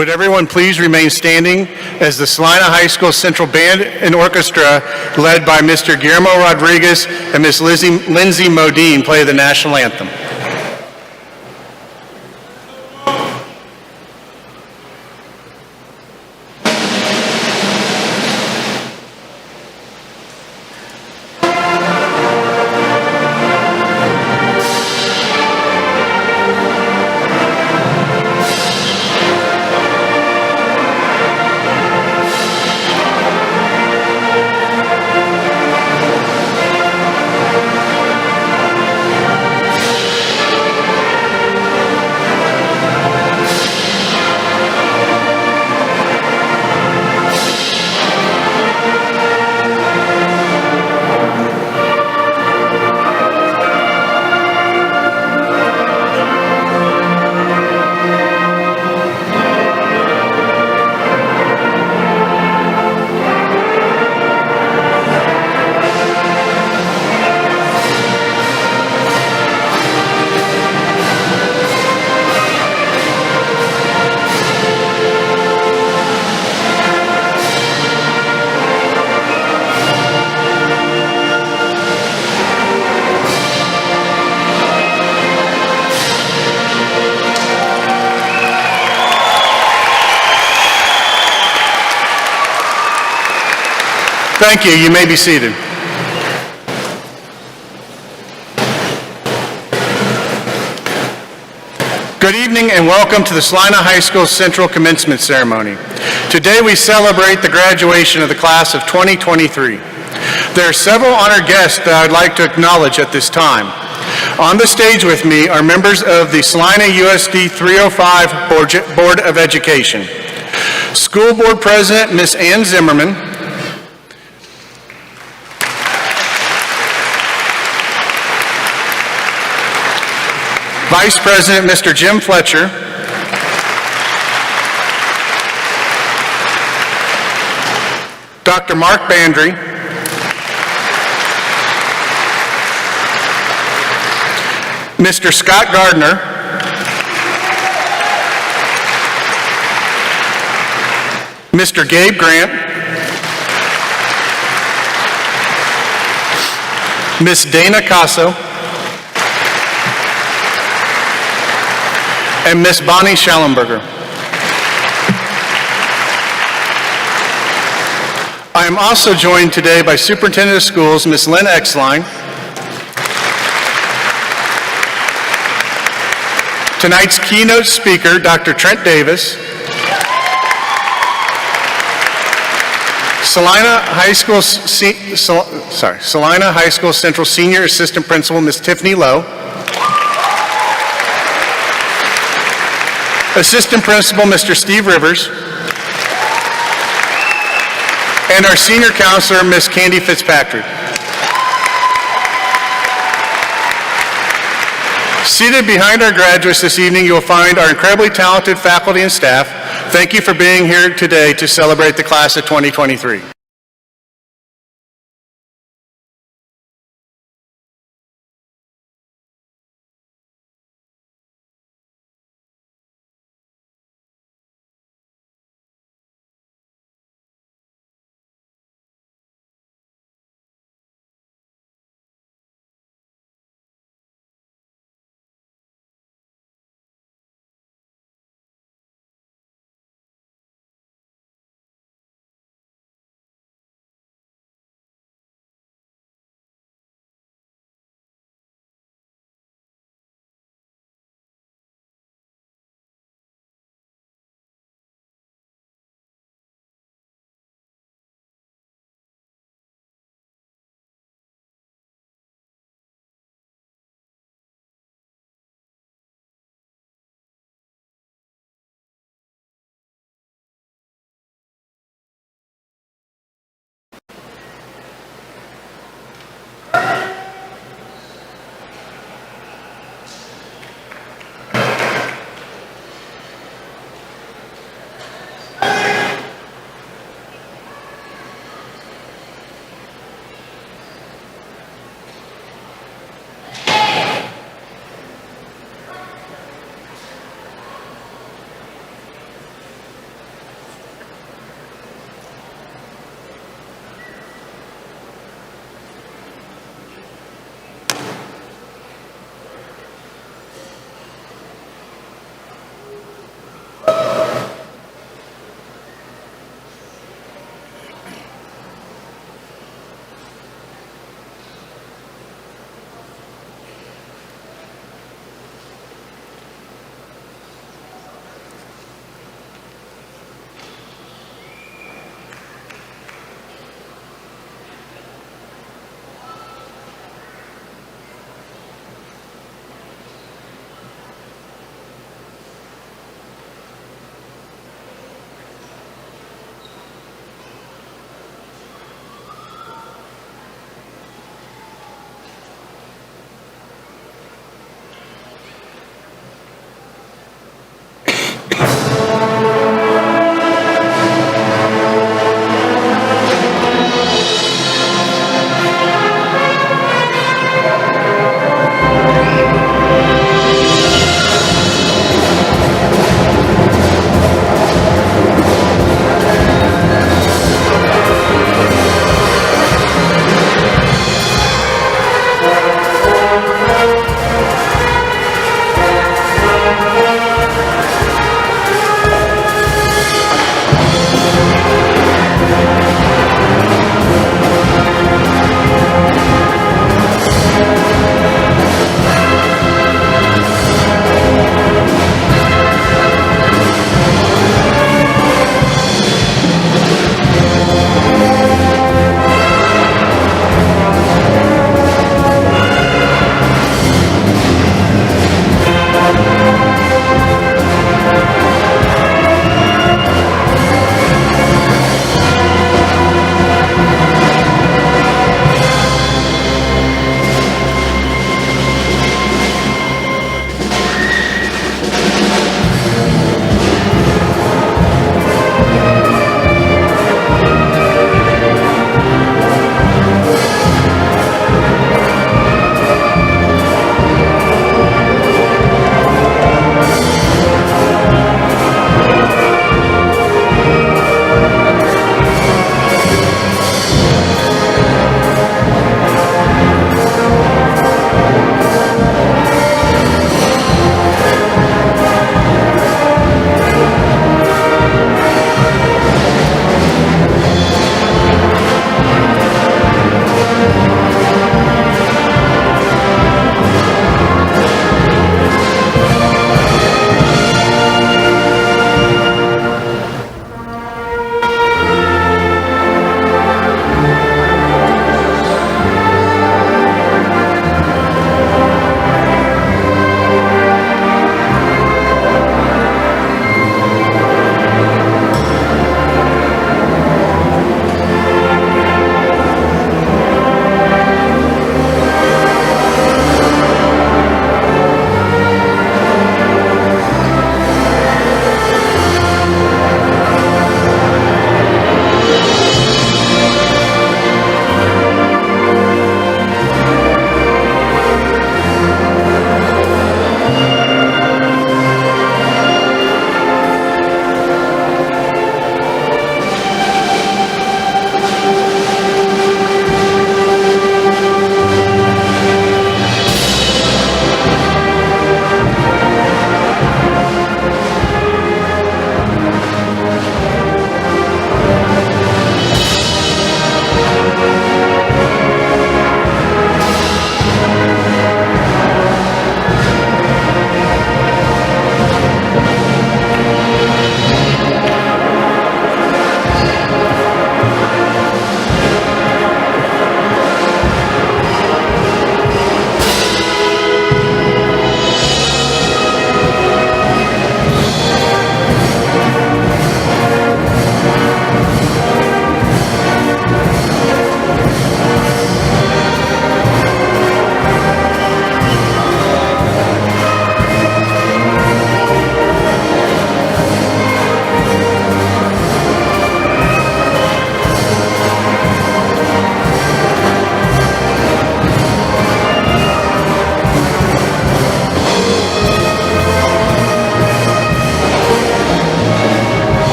Would everyone please remain standing as the Salina High School Central Band and Orchestra, led by Mr. Guillermo Rodriguez and Miss Lindsay Modine, play the national anthem. Thank you. You may be seated. Good evening and welcome to the Salina High School Central Commencement Ceremony. Today we celebrate the graduation of the class of 2023. There are several honored guests that I would like to acknowledge at this time. On the stage with me are members of the Salina USD 305 Board of Education. School Board President, Ms. Ann Zimmerman. Vice President, Mr. Jim Fletcher. Dr. Mark Bandry. Mr. Scott Gardner. Mr. Gabe Grant. Ms. Dana Casso. And Ms. Bonnie Schallenberger. I am also joined today by Superintendent of Schools, Ms. Lynn Exline. Tonight's keynote speaker, Dr. Trent Davis. Salina High School Central Senior Assistant Principal, Ms. Tiffany Lowe. Assistant Principal, Mr. Steve Rivers. And our Senior Counselor, Ms. Candy Fitzpatrick. Seated behind our graduates this evening, you will find our incredibly talented faculty and staff. Thank you for being here today to celebrate the class of 2023.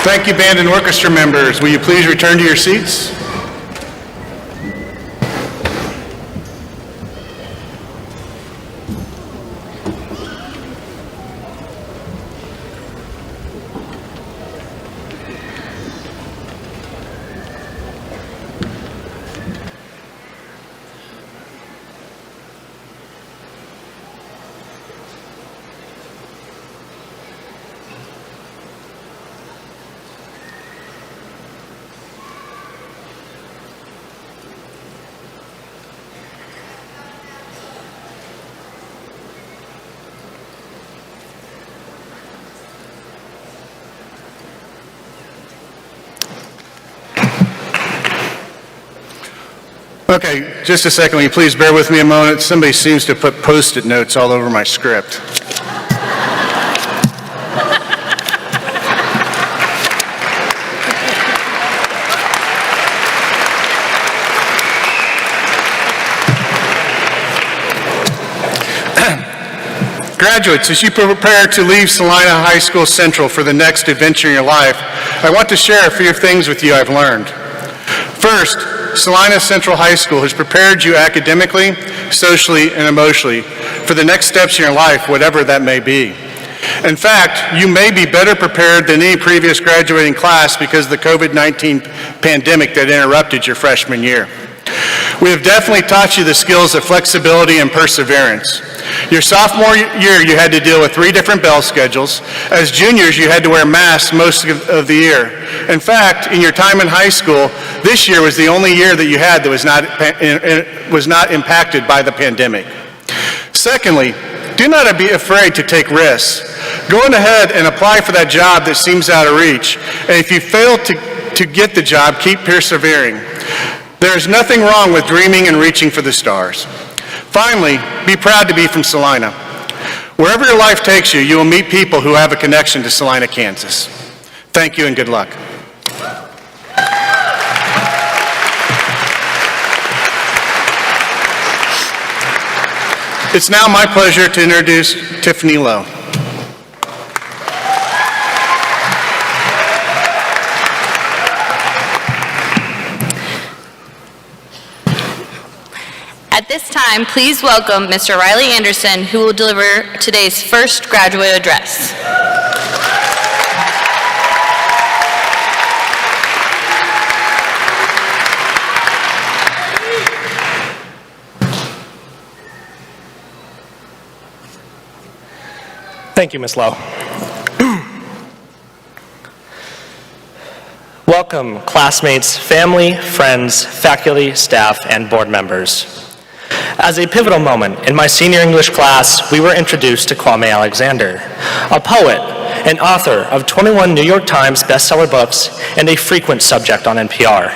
Thank you, band and orchestra members. Will you please return to your seats? Okay, just a second, will you please bear with me a moment? Somebody seems to put Post-it notes all over my script. Graduates, as you prepare to leave Salina High School Central for the next adventure in your life, I want to share a few things with you I've learned. First, Salina Central High School has prepared you academically, socially, and emotionally for the next steps in your life, whatever that may be. In fact, you may be better prepared than any previous graduating class because of the COVID-19 pandemic that interrupted your freshman year. We have definitely taught you the skills of flexibility and perseverance. Your sophomore year, you had to deal with 3 different bell schedules. As juniors, you had to wear masks most of the year. In fact, in your time in high school, this year was the only year that you had that was not impacted by the pandemic. Secondly, do not be afraid to take risks. Go on ahead and apply for that job that seems out of reach. And if you fail to get the job, keep persevering. There is nothing wrong with dreaming and reaching for the stars. Finally, be proud to be from Salina. Wherever your life takes you, you will meet people who have a connection to Salina, Kansas. Thank you and good luck. It's now my pleasure to introduce Tiffany Lowe. At this time, please welcome Mr. Riley Anderson, who will deliver today's first graduate address. Thank you, Ms. Lowe. Welcome, classmates, family, friends, faculty, staff, and board members. As a pivotal moment in my senior English class, we were introduced to Kwame Alexander, a poet and author of 21 New York Times bestseller books and a frequent subject on NPR.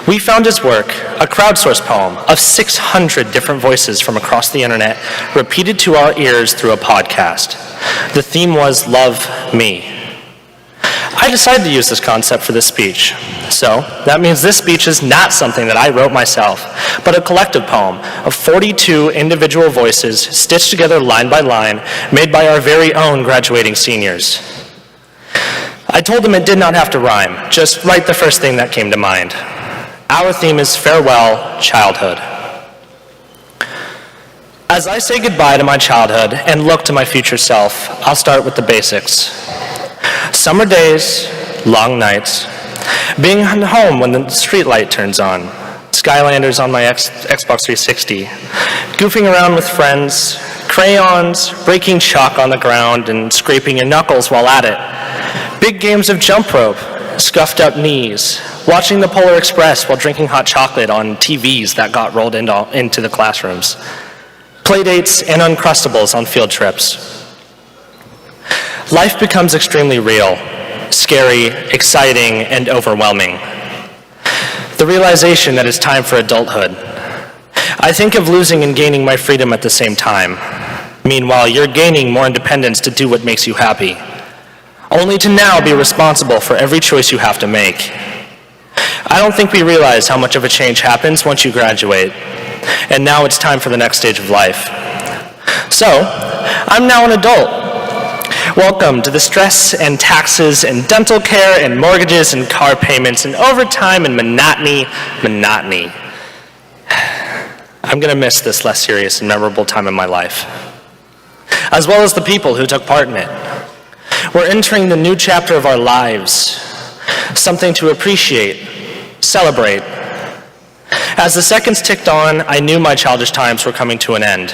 We found his work, a crowdsourced poem of 600 different voices from across the internet, repeated to our ears through a podcast. The theme was Love Me. I decided to use this concept for this speech. So that means this speech is not something that I wrote myself, but a collective poem of 42 individual voices stitched together line by line, made by our very own graduating seniors. I told them it did not have to rhyme, just write the first thing that came to mind. Our theme is Farewell, Childhood. As I say goodbye to my childhood and look to my future self, I'll start with the basics. Summer days, long nights, being home when the street light turns on, Skylanders on my Xbox 360, goofing around with friends, crayons, breaking chalk on the ground and scraping your knuckles while at it, big games of jump rope, scuffed up knees, watching the Polar Express while drinking hot chocolate on TVs that got rolled into the classrooms, playdates and Uncrustables on field trips. Life becomes extremely real, scary, exciting, and overwhelming. The realization that it's time for adulthood. I think of losing and gaining my freedom at the same time. Meanwhile, you're gaining more independence to do what makes you happy, only to now be responsible for every choice you have to make. I don't think we realize how much of a change happens once you graduate, and now it's time for the next stage of life. So, I'm now an adult. Welcome to the stress and taxes and dental care and mortgages and car payments and overtime and monotony. I'm going to miss this less serious and memorable time in my life, as well as the people who took part in it. We're entering the new chapter of our lives, something to appreciate, celebrate. As the seconds ticked on, I knew my childish times were coming to an end.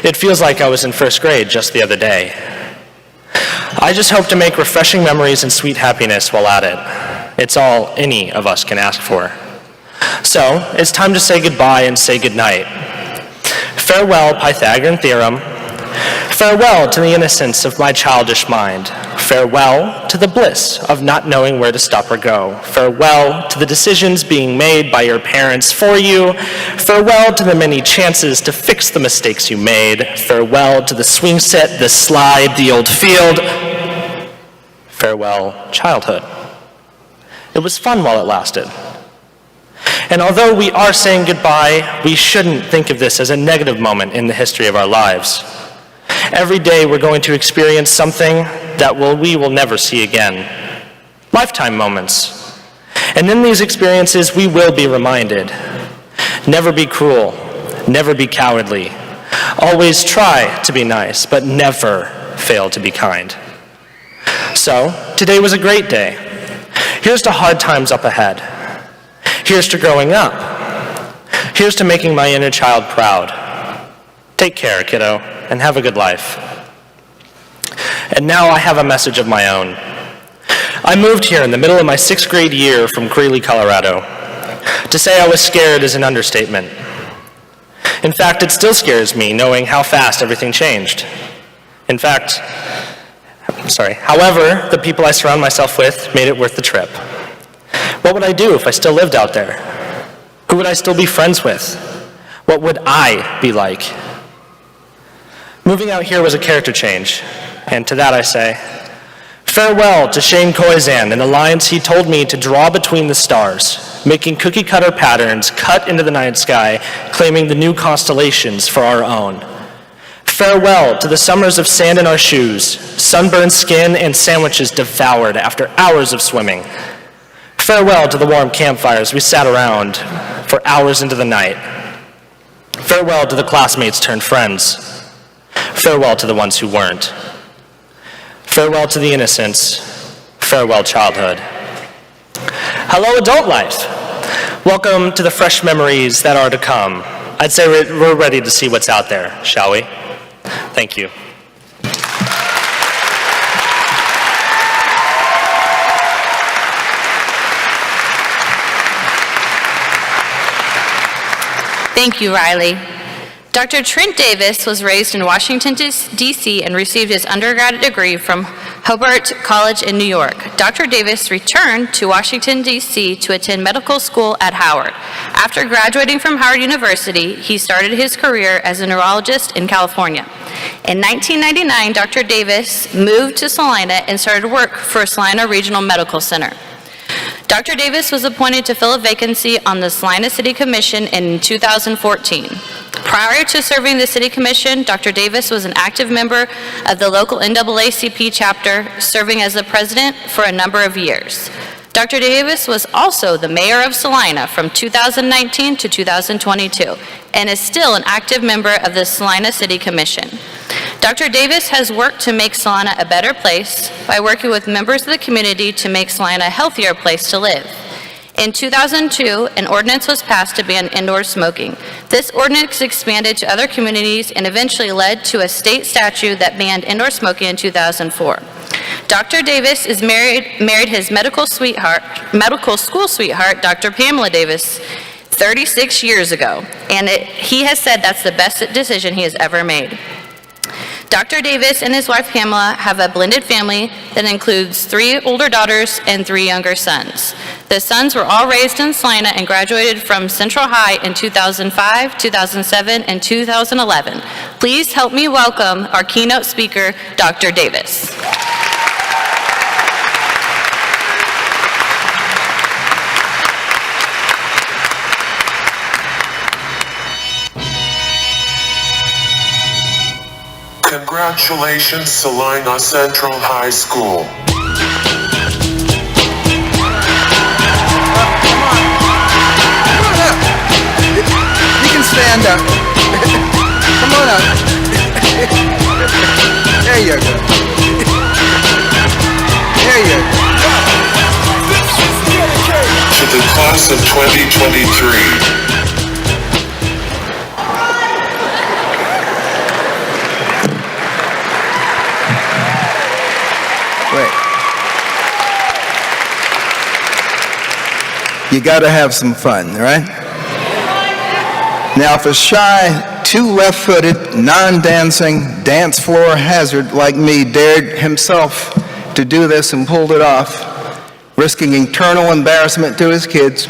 It feels like I was in first grade just the other day. I just hope to make refreshing memories and sweet happiness while at it. It's all any of us can ask for. So, it's time to say goodbye and say goodnight. Farewell, Pythagorean theorem. Farewell to the innocence of my childish mind. Farewell to the bliss of not knowing where to stop or go. Farewell to the decisions being made by your parents for you. Farewell to the many chances to fix the mistakes you made. Farewell to the swing set, the slide, the old field. Farewell, childhood. It was fun while it lasted. And although we are saying goodbye, we shouldn't think of this as a negative moment in the history of our lives. Every day we're going to experience something that we will never see again. Lifetime moments. And in these experiences we will be reminded. Never be cruel. Never be cowardly. Always try to be nice, but never fail to be kind. So, today was a great day. Here's to hard times up ahead. Here's to growing up. Here's to making my inner child proud. Take care, kiddo, and have a good life. And now I have a message of my own. I moved here in the middle of my 6th grade year from Greeley, Colorado. To say I was scared is an understatement. In fact, it still scares me knowing how fast everything changed. However, the people I surround myself with made it worth the trip. What would I do if I still lived out there? Who would I still be friends with? What would I be like? Moving out here was a character change, and to that I say, farewell to Shane Koizan and the lines he told me to draw between the stars, making cookie-cutter patterns cut into the night sky, claiming the new constellations for our own. Farewell to the summers of sand in our shoes, sunburned skin, and sandwiches devoured after hours of swimming. Farewell to the warm campfires we sat around for hours into the night. Farewell to the classmates turned friends. Farewell to the ones who weren't. Farewell to the innocence. Farewell, childhood. Hello, adult life. Welcome to the fresh memories that are to come. I'd say we're ready to see what's out there, shall we? Thank you. Thank you, Riley. Dr. Trent Davis was raised in Washington, D.C. and received his undergraduate degree from Hobart College in New York. Dr. Davis returned to Washington, D.C. to attend medical school at Howard. After graduating from Howard University, he started his career as a neurologist in California. In 1999, Dr. Davis moved to Salina and started work for Salina Regional Medical Center. Dr. Davis was appointed to fill a vacancy on the Salina City Commission in 2014. Prior to serving the City Commission, Dr. Davis was an active member of the local NAACP chapter, serving as the president for a number of years. Dr. Davis was also the mayor of Salina from 2019 to 2022 and is still an active member of the Salina City Commission. Dr. Davis has worked to make Salina a better place by working with members of the community to make Salina a healthier place to live. In 2002, an ordinance was passed to ban indoor smoking. This ordinance expanded to other communities and eventually led to a state statute that banned indoor smoking in 2004. Dr. Davis is married his medical school sweetheart, Dr. Pamela Davis, 36 years ago, and he has said that's the best decision he has ever made. Dr. Davis and his wife Pamela have a blended family that includes 3 older daughters and 3 younger sons. The sons were all raised in Salina and graduated from Central High in 2005, 2007, and 2011. Please help me welcome our keynote speaker, Dr. Davis. Congratulations, Salina Central High School. You can stand up. Come on up. There you go. There you go. To the class of 2023. Wait. You gotta have some fun, right? Now, if a shy, too left-footed, non-dancing, dance floor hazard like me dared himself to do this and pulled it off, risking eternal embarrassment to his kids,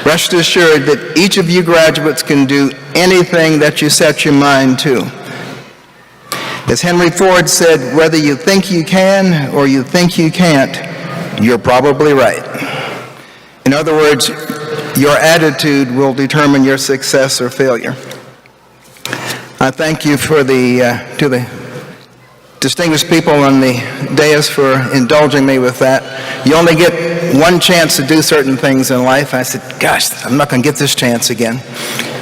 rest assured that each of you graduates can do anything that you set your mind to. As Henry Ford said, whether you think you can or you think you can't, you're probably right. In other words, your attitude will determine your success or failure. I thank you to the distinguished people on the dais for indulging me with that. You only get one chance to do certain things in life. I said, gosh, I'm not going to get this chance again.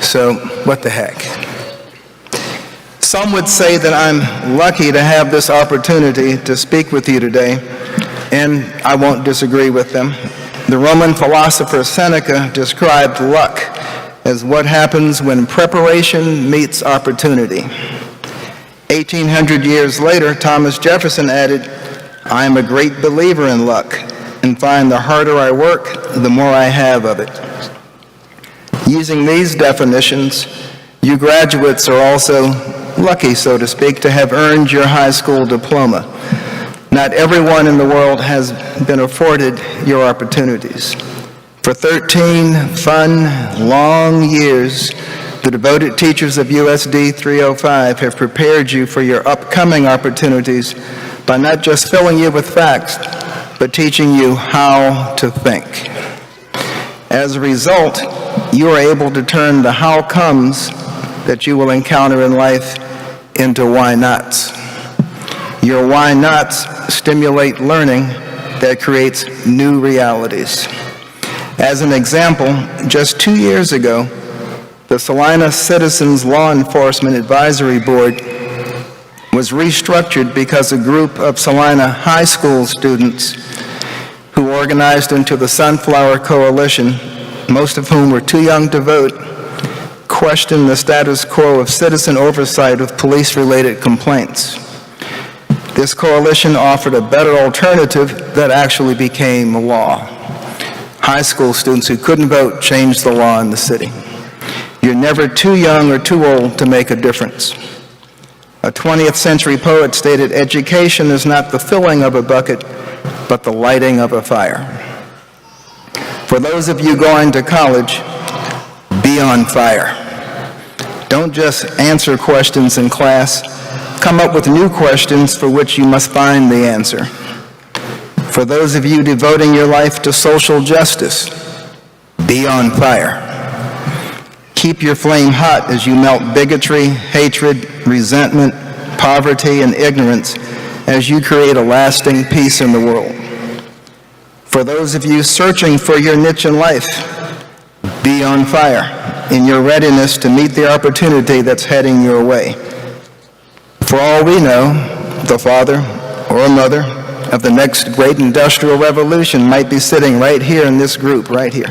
So what the heck? Some would say that I'm lucky to have this opportunity to speak with you today, and I won't disagree with them. The Roman philosopher Seneca described luck as what happens when preparation meets opportunity. 1800 years later, Thomas Jefferson added, I am a great believer in luck and find the harder I work, the more I have of it. Using these definitions, you graduates are also lucky, so to speak, to have earned your high school diploma. Not everyone in the world has been afforded your opportunities. For 13 fun, long years, the devoted teachers of USD 305 have prepared you for your upcoming opportunities by not just filling you with facts, but teaching you how to think. As a result, you are able to turn the how comes that you will encounter in life into why nots. Your why nots stimulate learning that creates new realities. As an example, just 2 years ago, the Salina Citizens Law Enforcement Advisory Board was restructured because a group of Salina High School students who organized into the Sunflower Coalition, most of whom were too young to vote, questioned the status quo of citizen oversight of police-related complaints. This coalition offered a better alternative that actually became law. High school students who couldn't vote changed the law in the city. You're never too young or too old to make a difference. A 20th century poet stated, education is not the filling of a bucket, but the lighting of a fire. For those of you going to college, be on fire. Don't just answer questions in class. Come up with new questions for which you must find the answer. For those of you devoting your life to social justice, be on fire. Keep your flame hot as you melt bigotry, hatred, resentment, poverty, and ignorance as you create a lasting peace in the world. For those of you searching for your niche in life, be on fire in your readiness to meet the opportunity that's heading your way. For all we know, the father or mother of the next great industrial revolution might be sitting right here in this group, right here.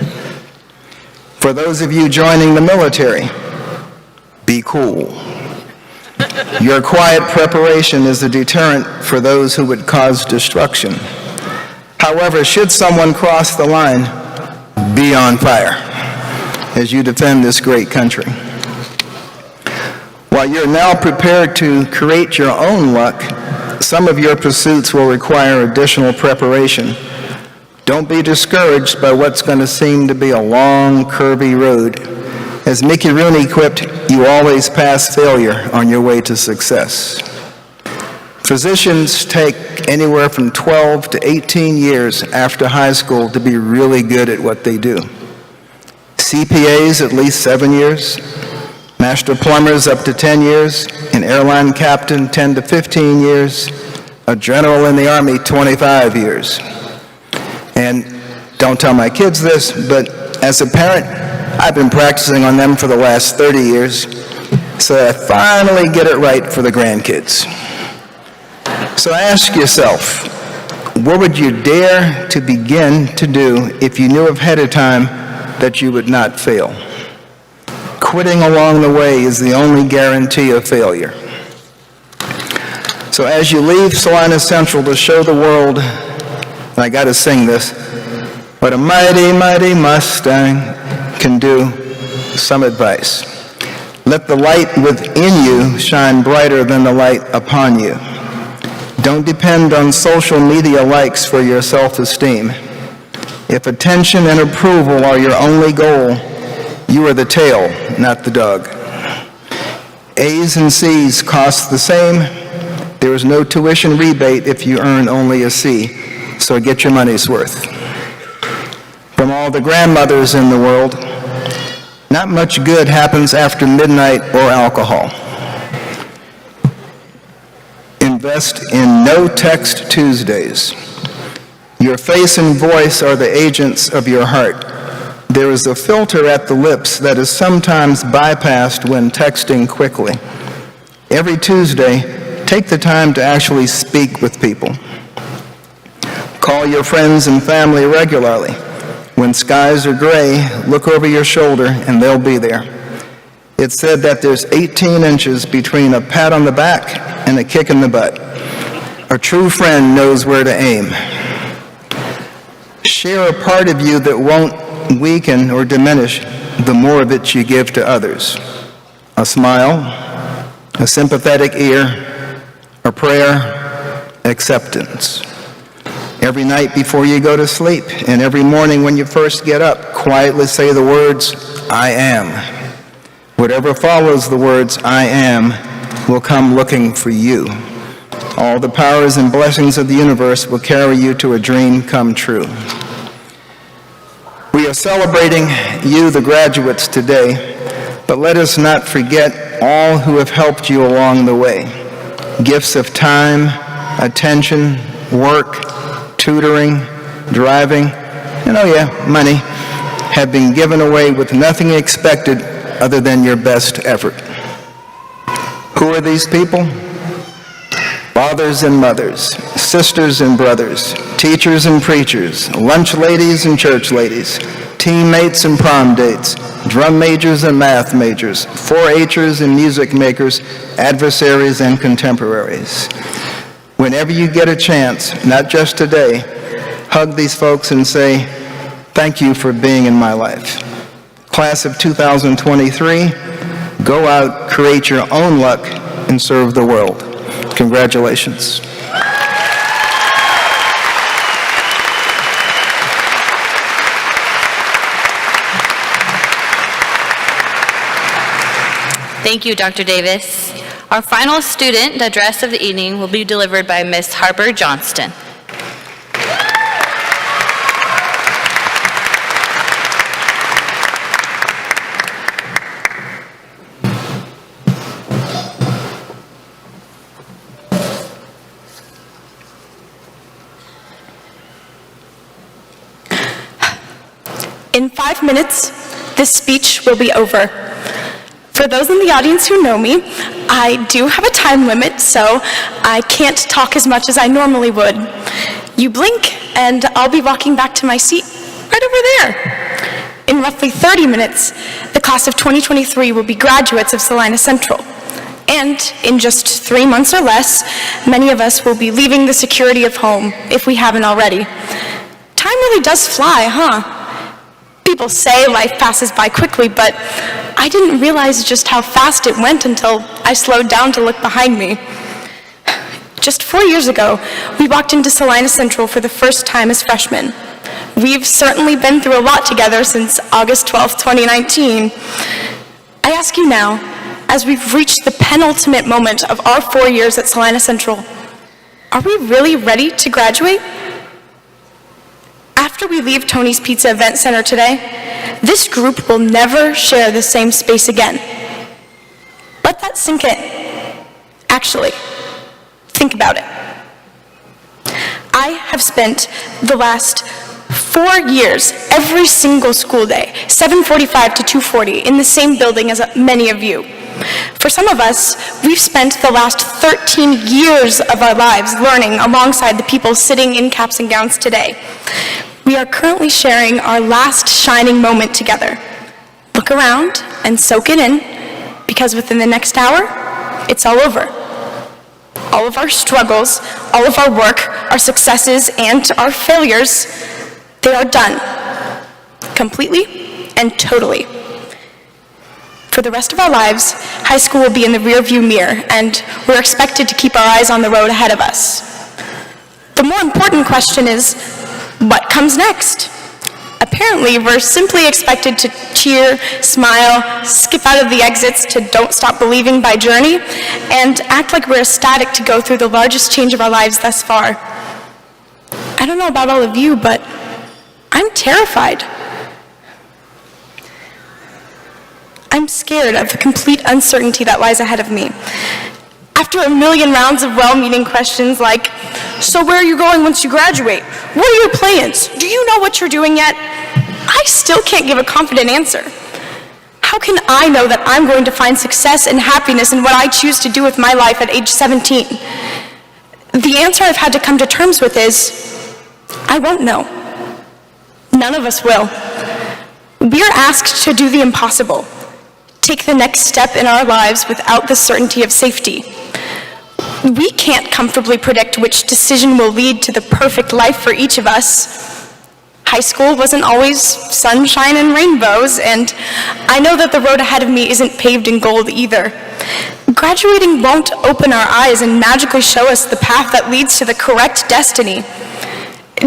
For those of you joining the military, be cool. Your quiet preparation is a deterrent for those who would cause destruction. However, should someone cross the line, be on fire as you defend this great country. While you're now prepared to create your own luck, some of your pursuits will require additional preparation. Don't be discouraged by what's going to seem to be a long, curvy road. As Mickey Rooney quipped, you always pass failure on your way to success. Physicians take anywhere from 12 to 18 years after high school to be really good at what they do. CPAs, at least 7 years. master plumbers up to 10 years, an airline captain 10 to 15 years, a general in the Army 25 years. And don't tell my kids this, but as a parent, I've been practicing on them for the last 30 years, so I finally get it right for the grandkids. So ask yourself, what would you dare to begin to do if you knew ahead of time that you would not fail? Quitting along the way is the only guarantee of failure. So as you leave Salina Central to show the world, and I got to sing this, what a mighty, mighty Mustang can do, some advice. Let the light within you shine brighter than the light upon you. Don't depend on social media likes for your self-esteem. If attention and approval are your only goal, you are the tail, not the dog. A's and C's cost the same. There is no tuition rebate if you earn only a C, so get your money's worth. From all the grandmothers in the world, not much good happens after midnight or alcohol. Invest in No Text Tuesdays. Your face and voice are the agents of your heart. There is a filter at the lips that is sometimes bypassed when texting quickly. Every Tuesday, take the time to actually speak with people. Call your friends and family regularly. When skies are gray, look over your shoulder and they'll be there. It's said that there's 18 inches between a pat on the back and a kick in the butt. A true friend knows where to aim. Share a part of you that won't weaken or diminish the more of it you give to others. A smile, a sympathetic ear, a prayer, acceptance. Every night before you go to sleep and every morning when you first get up, quietly say the words, I am. Whatever follows the words, I am, will come looking for you. All the powers and blessings of the universe will carry you to a dream come true. We are celebrating you, the graduates, today, but let us not forget all who have helped you along the way. Gifts of time, attention, work, tutoring, driving, and money, have been given away with nothing expected other than your best effort. Who are these people? Fathers and mothers, sisters and brothers, teachers and preachers, lunch ladies and church ladies, teammates and prom dates, drum majors and math majors, 4-H'ers and music makers, adversaries and contemporaries. Whenever you get a chance, not just today, hug these folks and say, thank you for being in my life. Class of 2023, go out, create your own luck, and serve the world. Congratulations. Thank you, Dr. Davis. Our final student address of the evening will be delivered by Ms. Harper Johnston. In 5 minutes, this speech will be over. For those in the audience who know me, I do have a time limit, so I can't talk as much as I normally would. You blink, and I'll be walking back to my seat right over there. In roughly 30 minutes, the class of 2023 will be graduates of Salina Central. And in just 3 months or less, many of us will be leaving the security of home, if we haven't already. Time really does fly, huh? People say life passes by quickly, but I didn't realize just how fast it went until I slowed down to look behind me. Just 4 years ago, we walked into Salina Central for the first time as freshmen. We've certainly been through a lot together since August 12th, 2019. I ask you now, as we've reached the penultimate moment of our 4 years at Salina Central, are we really ready to graduate? After we leave Tony's Pizza Event Center today, this group will never share the same space again. Let that sink in. Actually, think about it. I have spent the last 4 years, every single school day, 7:45 to 2:40, in the same building as many of you. For some of us, we've spent the last 13 years of our lives learning alongside the people sitting in caps and gowns today. We are currently sharing our last shining moment together. Look around and soak it in, because within the next hour, it's all over. All of our struggles, all of our work, our successes, and our failures, they are done. Completely and totally. For the rest of our lives, high school will be in the rearview mirror, and we're expected to keep our eyes on the road ahead of us. The more important question is, what comes next? Apparently, we're simply expected to cheer, smile, skip out of the exits to Don't Stop Believing by Journey, and act like we're ecstatic to go through the largest change of our lives thus far. I don't know about all of you, but I'm terrified. I'm scared of the complete uncertainty that lies ahead of me. After a million rounds of well-meaning questions like, so where are you going once you graduate? What are your plans? Do you know what you're doing yet? I still can't give a confident answer. How can I know that I'm going to find success and happiness in what I choose to do with my life at age 17? The answer I've had to come to terms with is, I won't know. None of us will. We're asked to do the impossible. Take the next step in our lives without the certainty of safety. We can't comfortably predict which decision will lead to the perfect life for each of us. High school wasn't always sunshine and rainbows, and I know that the road ahead of me isn't paved in gold either. Graduating won't open our eyes and magically show us the path that leads to the correct destiny.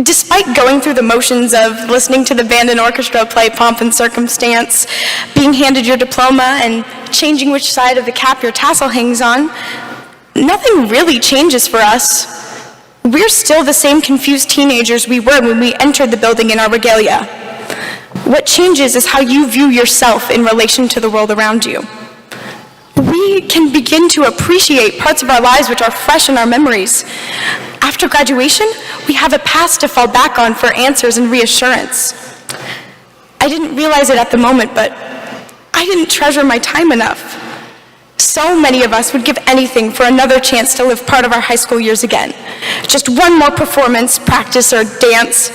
Despite going through the motions of listening to the band and orchestra play Pomp and Circumstance, being handed your diploma, and changing which side of the cap your tassel hangs on, nothing really changes for us. We're still the same confused teenagers we were when we entered the building in our regalia. What changes is how you view yourself in relation to the world around you. We can begin to appreciate parts of our lives which are fresh in our memories. After graduation, we have a past to fall back on for answers and reassurance. I didn't realize it at the moment, but I didn't treasure my time enough. So many of us would give anything for another chance to live part of our high school years again. Just one more performance, practice, or dance.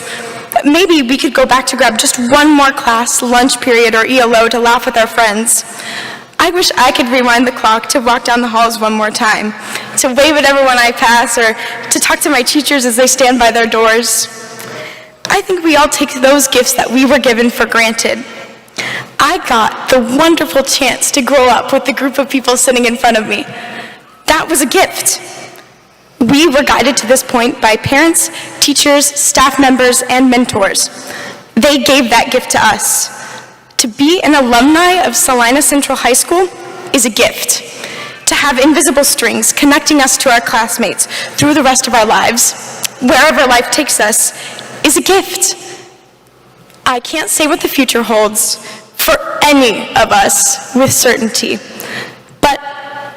Maybe we could go back to grab just one more class, lunch period, or ELO to laugh with our friends. I wish I could rewind the clock to walk down the halls one more time, to wave at everyone I pass, or to talk to my teachers as they stand by their doors. I think we all take those gifts that we were given for granted. I got the wonderful chance to grow up with the group of people sitting in front of me. That was a gift. We were guided to this point by parents, teachers, staff members, and mentors. They gave that gift to us. To be an alumni of Salina Central High School is a gift. To have invisible strings connecting us to our classmates through the rest of our lives, wherever life takes us, is a gift. I can't say what the future holds for any of us with certainty, but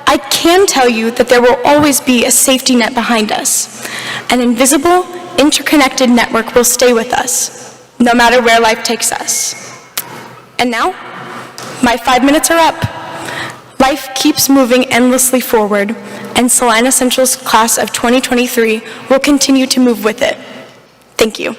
I can tell you that there will always be a safety net behind us. An invisible, interconnected network will stay with us, no matter where life takes us. And now, my 5 minutes are up. Life keeps moving endlessly forward, and Salina Central's class of 2023 will continue to move with it. Thank you.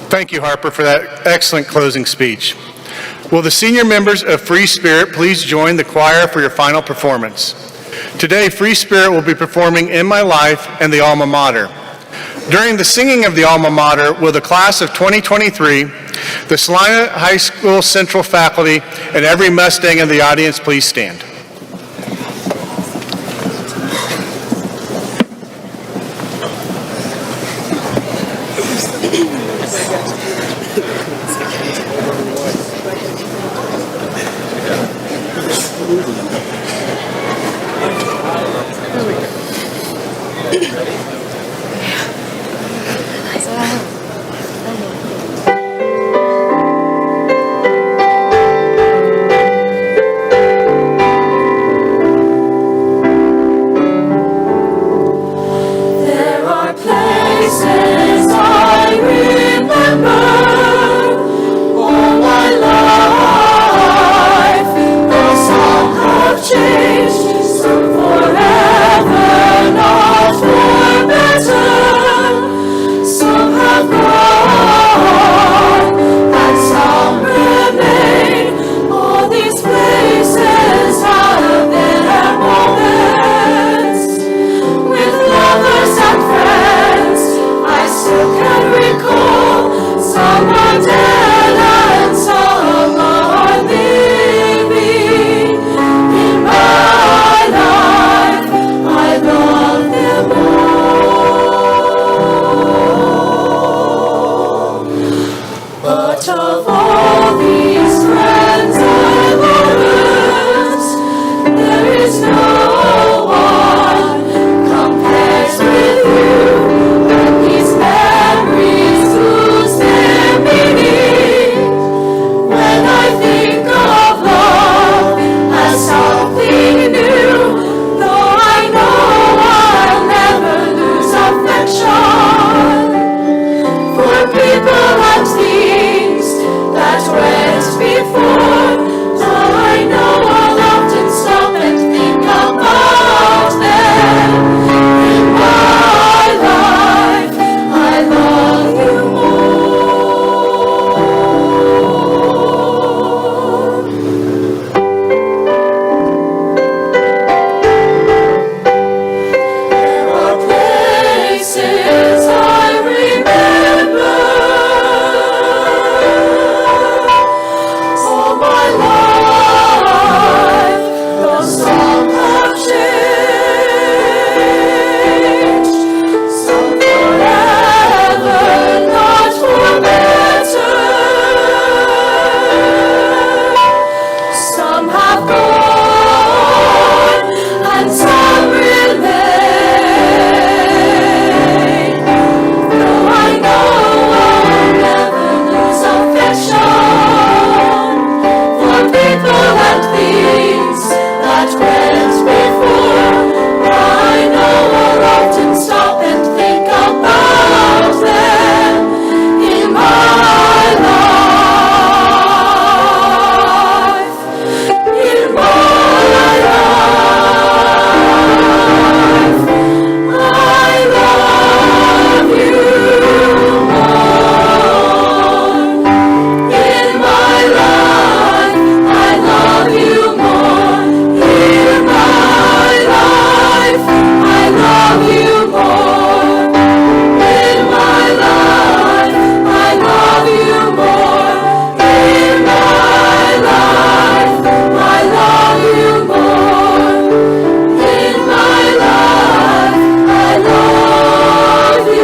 Thank you, Harper, for that excellent closing speech. Will the senior members of Free Spirit please join the choir for your final performance? Today, Free Spirit will be performing In My Life and the Alma Mater. During the singing of the Alma Mater, will the class of 2023, the Salina High School Central faculty, and every Mustang in the audience please stand? There are places I remember all my life. Though some have changed, some forever, not for better. Some have gone, and some remain. All these places have their moments. With lovers and friends, I still can recall. Some are dead and some are living. In my life, I love them all. But of all these friends and lovers, there is no one compares with you. When these memories lose their meaning, when I think of love as something new, though I know I'll never lose affection for people and things that went before. I know I'll often stop and think about them. In my life, I love you There are places I remember all my life, though some have changed, some forever, not for better. Some have gone, and some remain. Though I know I'll never lose affection for people and things that went before. I know I'll often stop and think about them in my life. In my life, I love you more. In my life, I love you more. In my life, I love you more. In my life, I love you more. In my life, I love you more. In my life, I love you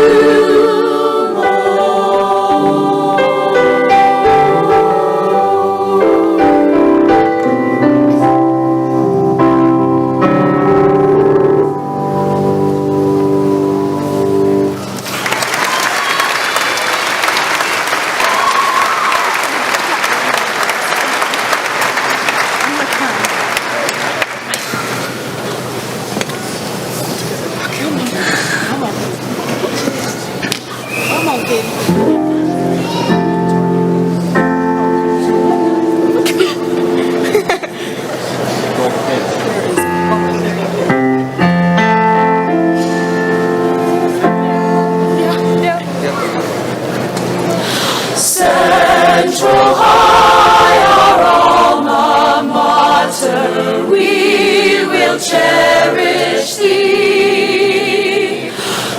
Central High, our alma mater, we will cherish thee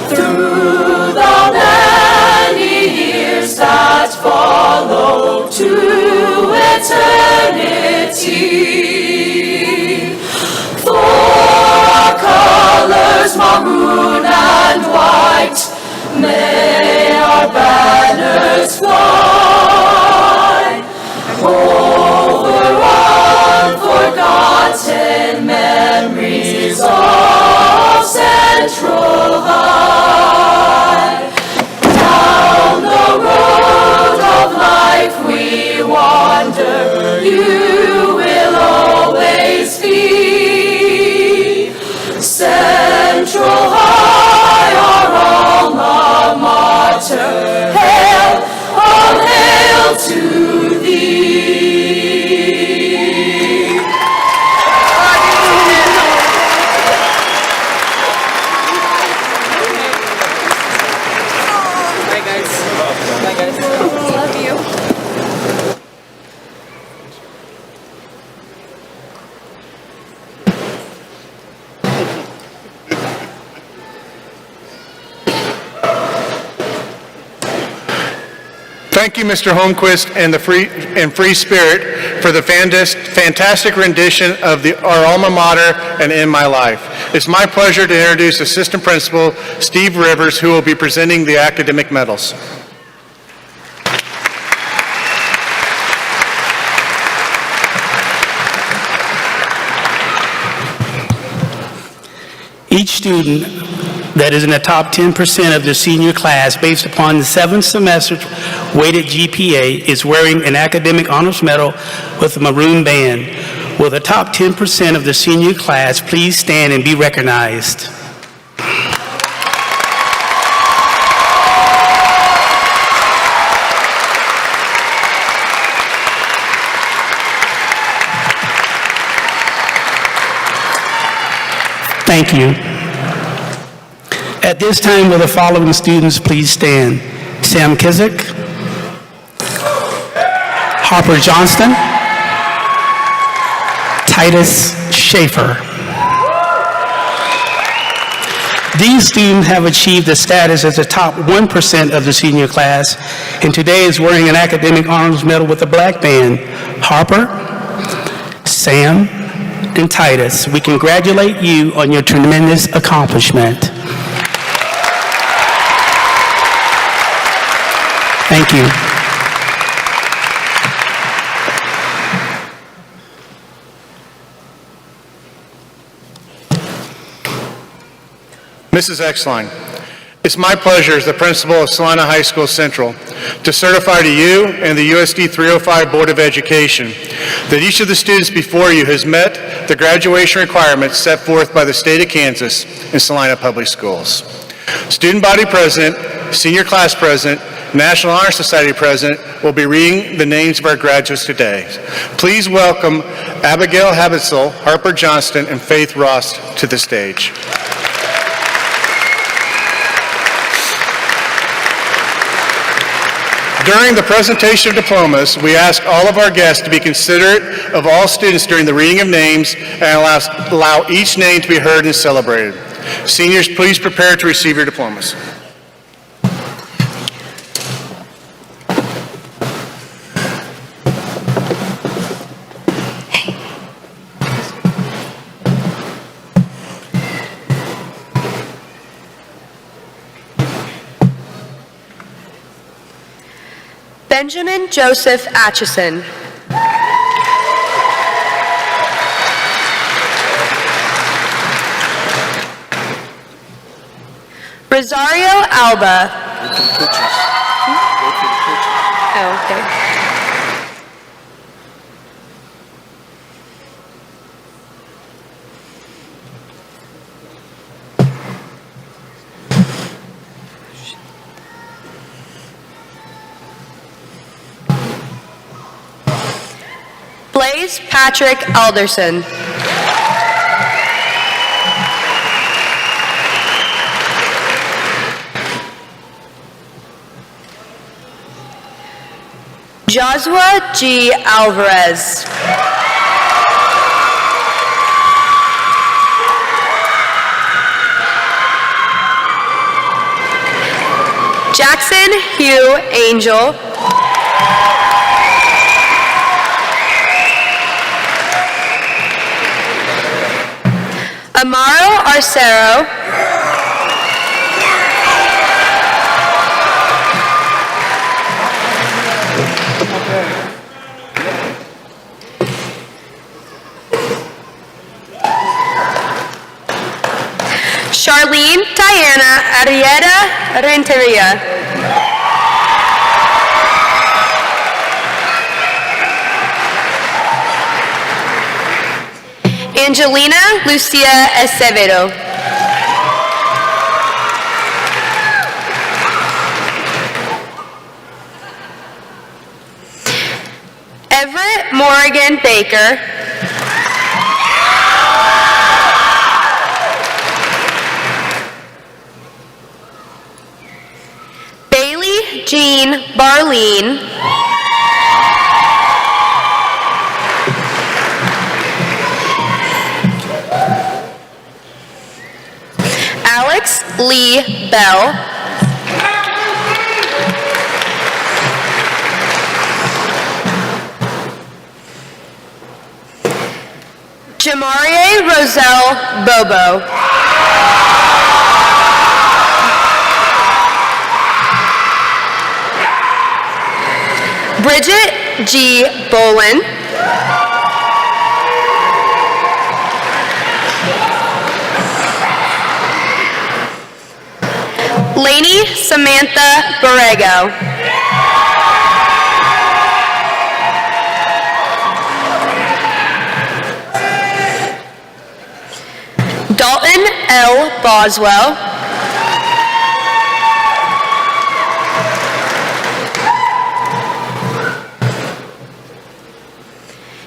through the many years that follow to eternity. For colors, maroon and white, may our our banners fly over unforgotten memories of Central High. Down the road of life we wander, you will always be Central High, our alma mater. Hail, all hail to thee. Thank you, Mr. Holmquist and Free Spirit for the fantastic rendition of our alma mater and In My Life. It's my pleasure to introduce Assistant Principal Steve Rivers, who will be presenting the academic medals. Each student that is in the top 10% of the senior class based upon the 7th semester weighted GPA is wearing an academic honors medal with a maroon band. Will the top 10% of the senior class please stand and be recognized? Thank you. At this time, will the following students please stand? Sam Kizik, Harper Johnston, Titus Schaefer. These students have achieved the status as the top 1% of the senior class, and today is wearing an academic honors medal with a black band. Harper, Sam, and Titus, we congratulate you on your tremendous accomplishment. Thank you. Mrs. Exline, it's my pleasure as the principal of Salina High School Central to certify to you and the USD 305 Board of Education that each of the students before you has met the graduation requirements set forth by the state of Kansas in Salina Public Schools. Student body president, senior class president, National Honor Society president will be reading the names of our graduates today. Please welcome Abigail Habitzel, Harper Johnston, and Faith Ross to the stage. During the presentation of diplomas, we ask all of our guests to be considerate of all students during the reading of names and allow each name to be heard and celebrated. Seniors, please prepare to receive your diplomas. Benjamin Joseph Atchison. Rosario Alba. Oh, okay. Blaze Patrick Alderson. Joshua G. Alvarez. Jackson Hugh Angel. Amaro Arcero. Charlene Diana Arrieta Renteria. Angelina Lucia Acevedo. Everett Morgan Baker. Bailey Jean Barleen. Alex Lee Bell. Jamarie Roselle Bobo. Bridget G. Bolin. Lainey Samantha Borrego. Dalton L. Boswell.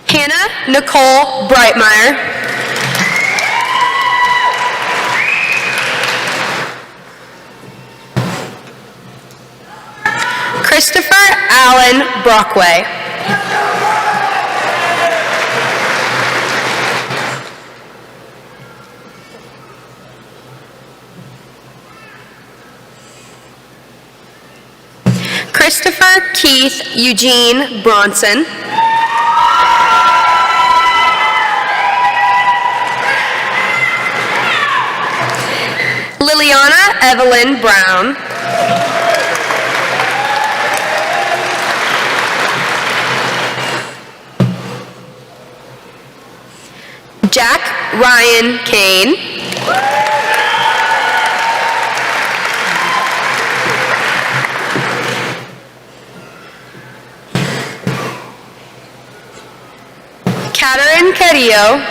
Hannah Nicole Brightmeyer. Christopher Allen Brockway. Christopher Keith Eugene Bronson. Liliana Evelyn Brown. Jack Ryan Kane. Catherine Carrillo.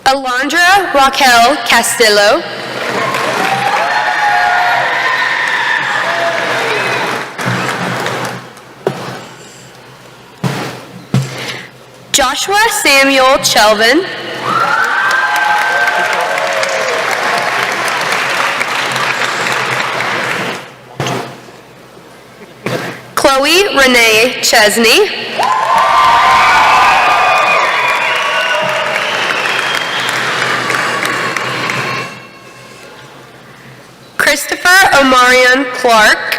Alondra Raquel Castillo. Joshua Samuel Chelvin. Chloe Renee Chesney. Christopher Omarion Clark.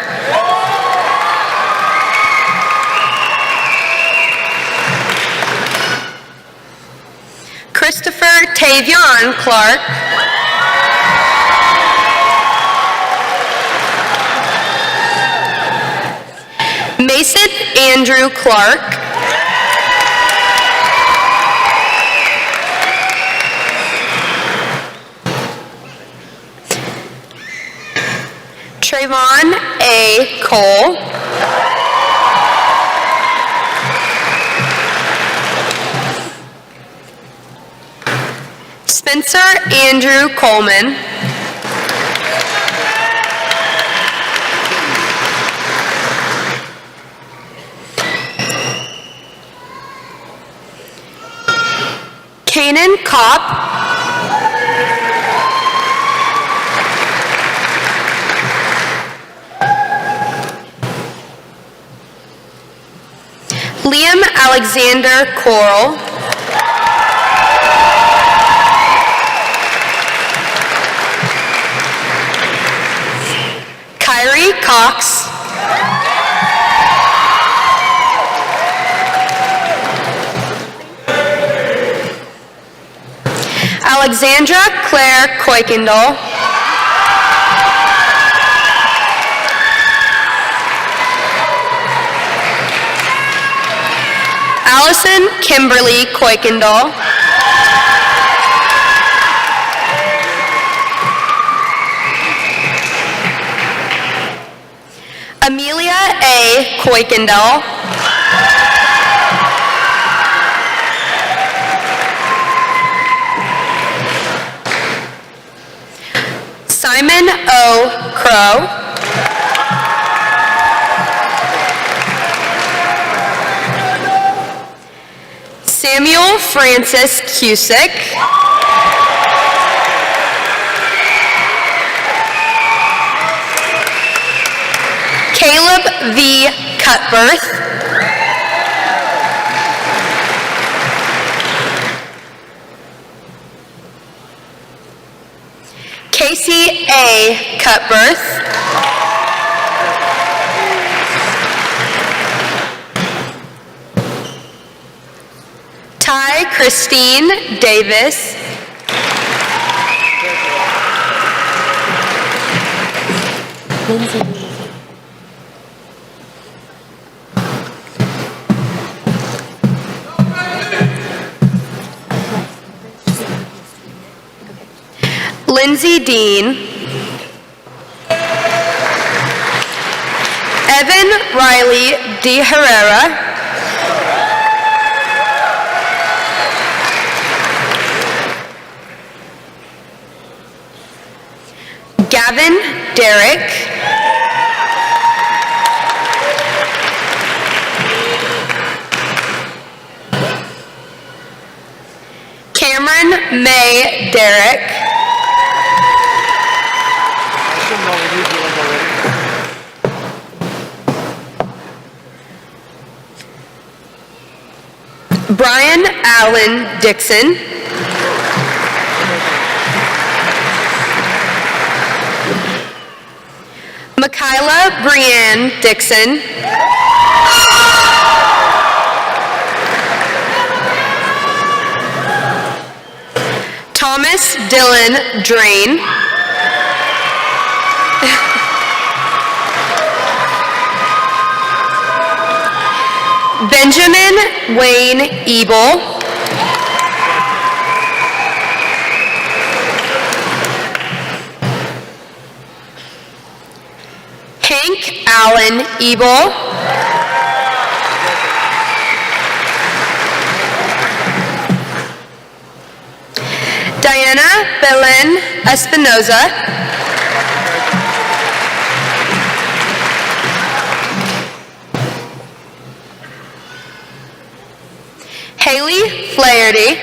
Christopher Tavion Clark. Mason Andrew Clark. Trayvon A. Cole. Spencer Andrew Coleman. Kanan Kopp. Liam Alexander Coral. Kyrie Cox. Alexandra Claire Kuykendall. Allison Kimberly Kuykendall. Amelia A. Kuykendall. Simon O. Crow. Samuel Francis Cusick. Caleb V. Cutbirth. Casey A. Cutbirth. Ty Christine Davis. Lindsay Dean. Evan Riley De Herrera. Gavin Derrick. Cameron May Derrick. Brian Allen Dixon. Michaela Brianne Dixon. Thomas Dylan Drain. Benjamin Wayne Ebel. Hank Allen Ebel. Diana Belen Espinoza. Haley Flaherty.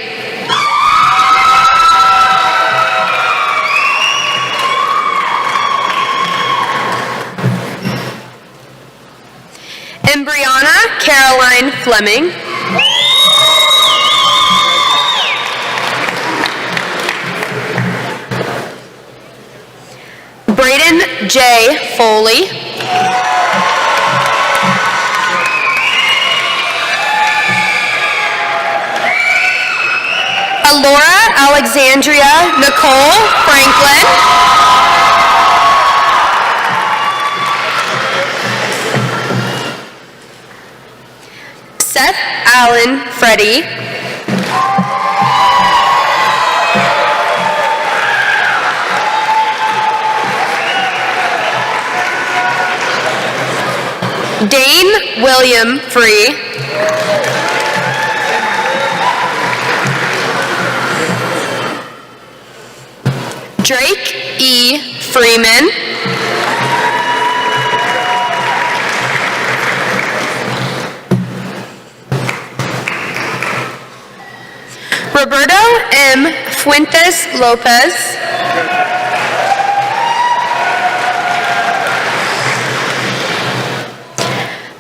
And Brianna Caroline Fleming. Braden J. Foley. Laura Alexandria Nicole Franklin. Seth Allen Freddie. Dane William Free. Drake E. Freeman. Roberto M. Fuentes Lopez.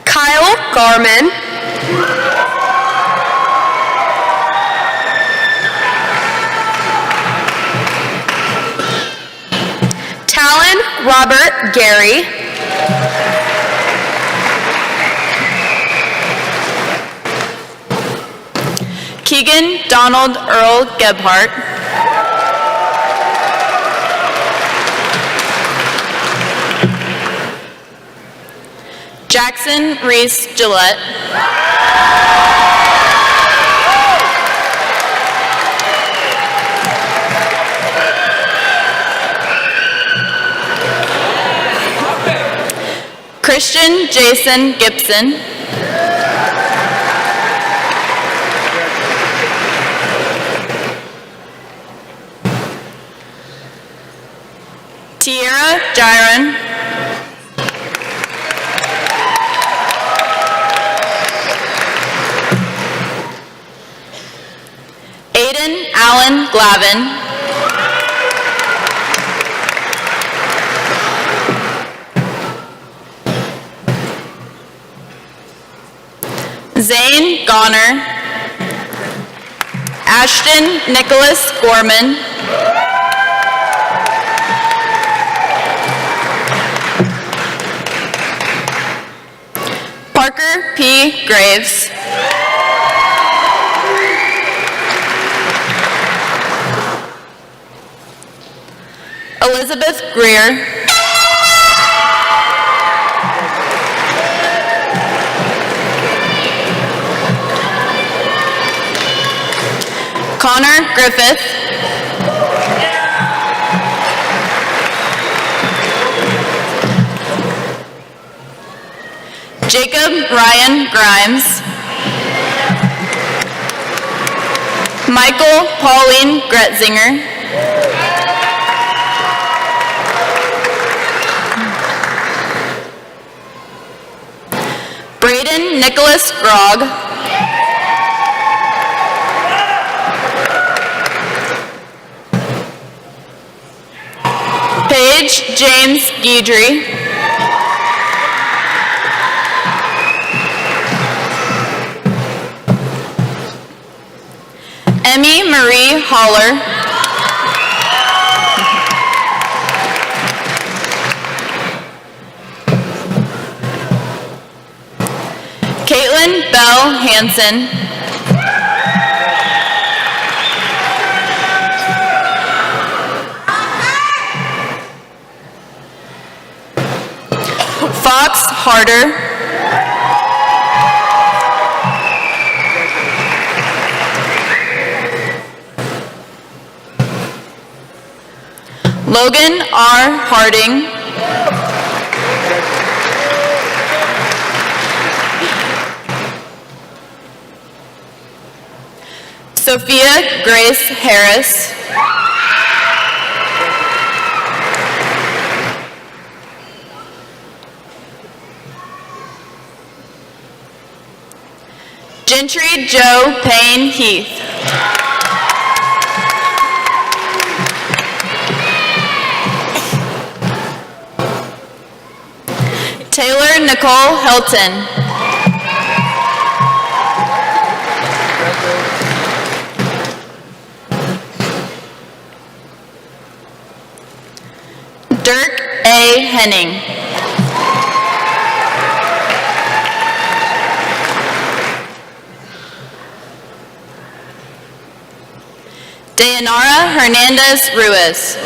Kyle Garman. Talon Robert Gary. Keegan Donald Earl Gebhardt. Jackson Reese Gillette. Christian Jason Gibson. Tierra Jiron. Aiden Allen Glavin. Zane Goner. Ashton Nicholas Gorman. Parker P. Graves. Elizabeth Greer. Connor Griffith. Jacob Ryan Grimes. Michael Pauline Gretzinger. Braden Nicholas Grogg. Paige James Guidry. Emmy Marie Holler. Caitlin Bell Hansen. Fox Harder. Logan R. Harding. Sophia Grace Harris. Gentry Joe Payne Heath. Taylor Nicole Helton. Dirk A. Henning. Dayanara Hernandez Ruiz.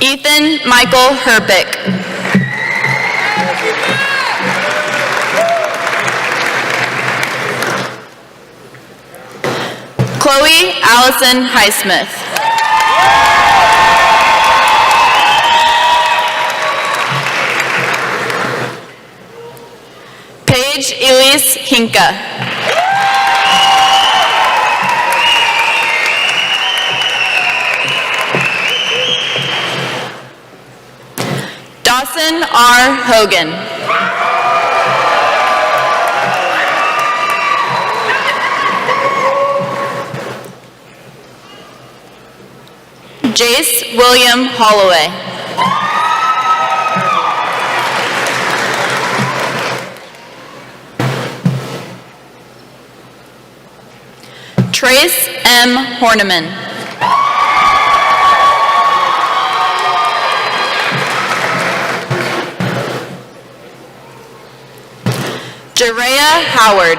Ethan Michael Herpick. Chloe Allison Highsmith. Paige Elise Hinka. Dawson R. Hogan. Jace William Holloway. Trace M. Horneman. Jerea Howard.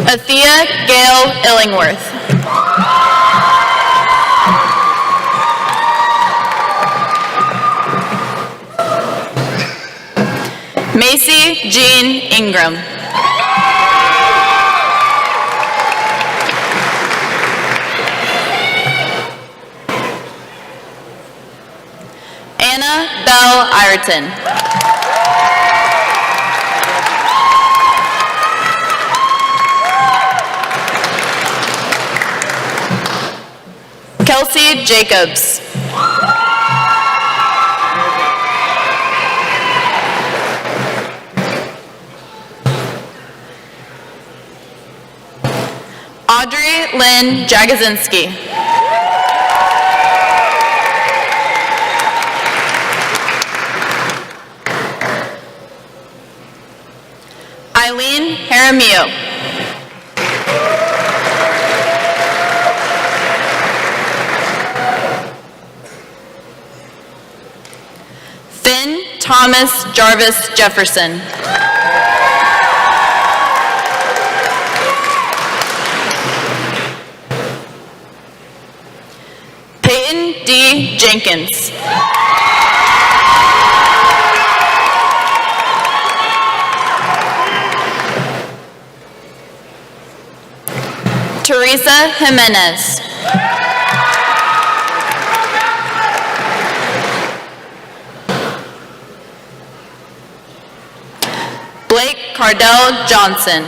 Athea Gail Illingworth. Macy Jean Ingram. Anna Bell Ireton. Kelsey Jacobs. Audrey Lynn Jagozinski. Eileen Jaramillo. Finn Thomas Jarvis Jefferson. Peyton D. Jenkins. Teresa Jimenez. Blake Cardell Johnson.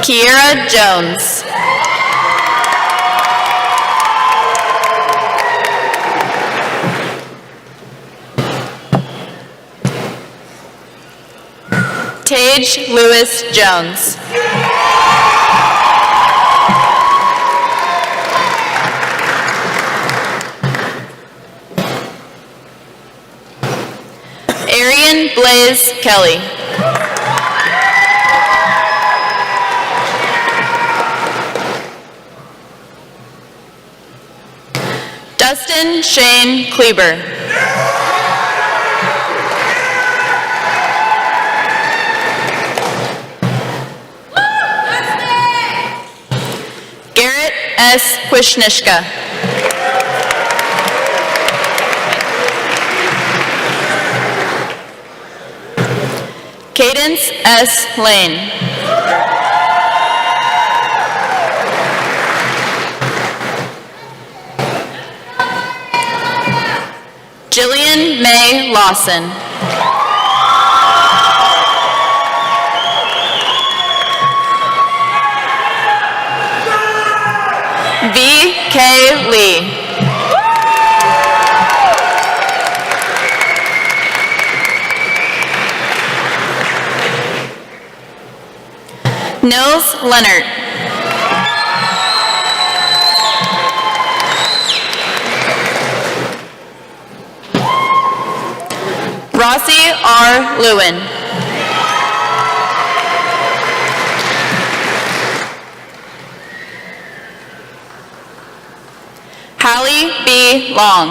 Kiera Jones. Tage Lewis Jones. Arian Blaze Kelly. Dustin Shane Kleber. Garrett S. Wishnishka. Cadence S. Lane. Jillian May Lawson. V. K. Lee. Nils Leonard. Rossi R. Lewin. Hallie B. Long.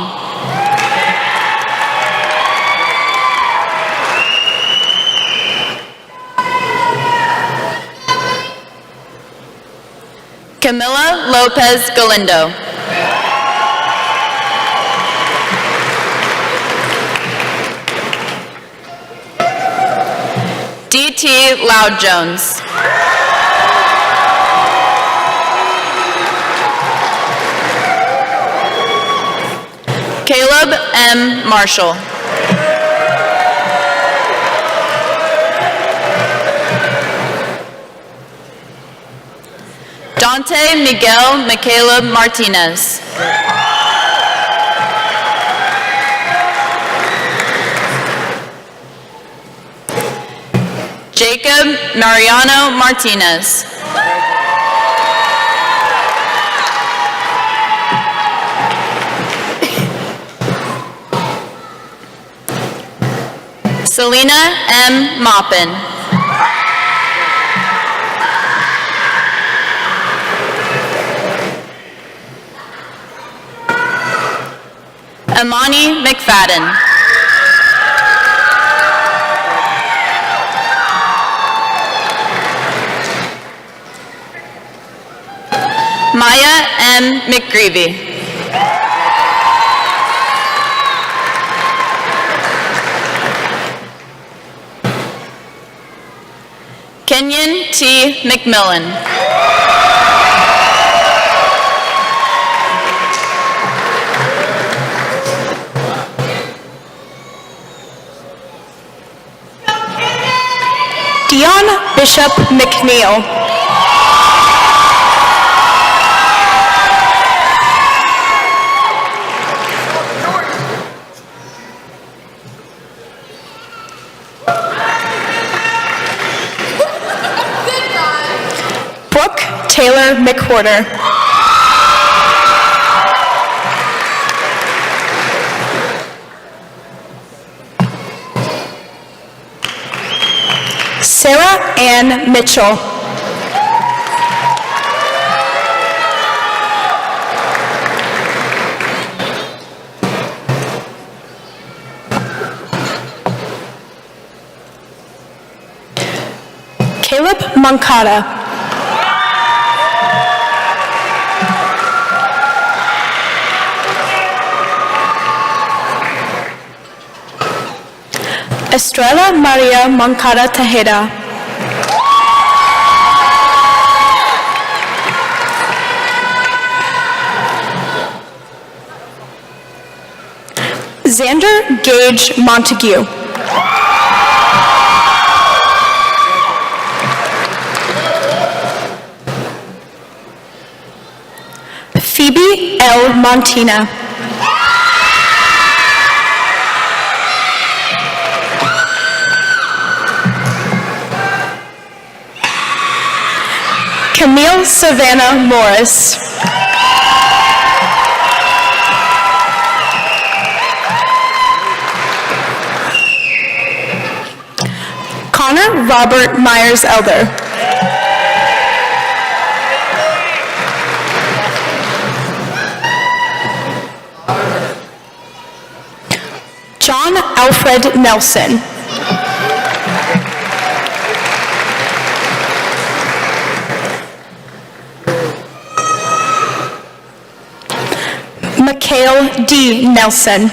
Camila Lopez Galindo. D.T. Loud Jones. Caleb M. Marshall. Dante Miguel Michaela Martinez. Jacob Mariano Martinez. Salina M. Maupin. Amani McFadden. Maya M. McGreevy. Kenyon T. McMillan. Dion Bishop McNeil. Brooke Taylor McWhorter. Sarah Ann Mitchell. Caleb Moncada. Estrella Maria Moncada Tejeda. Xander Gage Montague. Phoebe L. Montina. Camille Savannah Morris. Connor Robert Myers Elder. John Alfred Nelson. Mikhail D. Nelson.